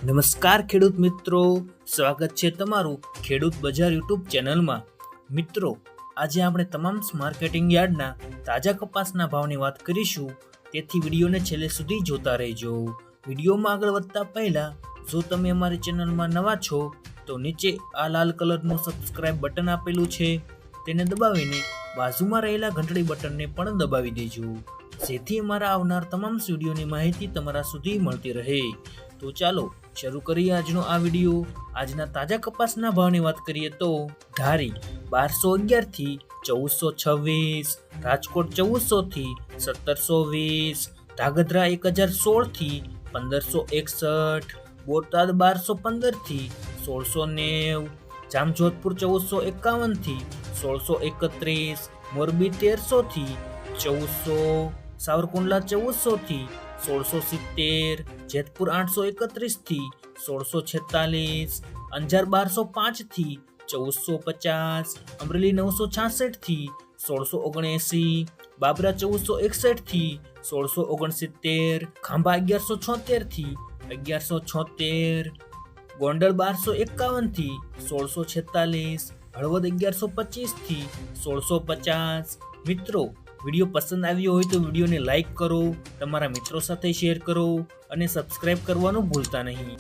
નમસ્કાર ખેડૂત મિત્રો, સ્વાગત છે તમારું ખેડૂત બજાર યુટ્યુબ ચેનલમાં। મિત્રો, આજે આપણે તમામ માર્કેટિંગ યાર્ડના તાજા કપાસના ભાવની વાત કરીશું, તેથી વિડીયોને છેલ્લે સુધી જોતા રહેજો। વિડીયોમાં આગળ વધતા પહેલા જો તમે અમારી ચેનલમાં નવા છો તો નીચે આ લાલ કલરનું સબસ્ક્રાઇબ બટન આપેલું છે, તેને દબાવીને બાજુમાં રહેલા ઘંટડી બટનને પણ દબાવી દેજો, જેથી અમારા આવનાર તમામ વિડીયોની માહિતી તમારા સુધી મળતી રહે। તો ચાલો શરૂ કરીએ આજનો આ વિડીયો। આજના તાજા કપાસના ભાવની વાત કરીએ તો ધારી 1211 થી 1426, રાજકોટ 1400 થી 1720, ધાંગધ્રા 1016 થી 1561, બોટાદ 1215 થી 1690, જામજોધપુર 1451 થી 1631, મોરબી 1300 થી 1400, સાવરકુંડલા 1400 થી 1670, જેતપુર 831 થી 1646, અંજાર 1205 થી 1450, અમરેલી 966 થી 1679, બાબરા 1461 થી 1669, ખાંભા 1176 થી 1176, ગોંડલ 1251 થી 1646, હળવદ 1125 થી 1650। મિત્રો, વિડીયો પસંદ આવ્યો હોય તો વિડીયોને લાઈક કરો, તમારા મિત્રો સાથે શેર કરો અને સબસ્ક્રાઇબ કરવાનું ભૂલતા નહીં।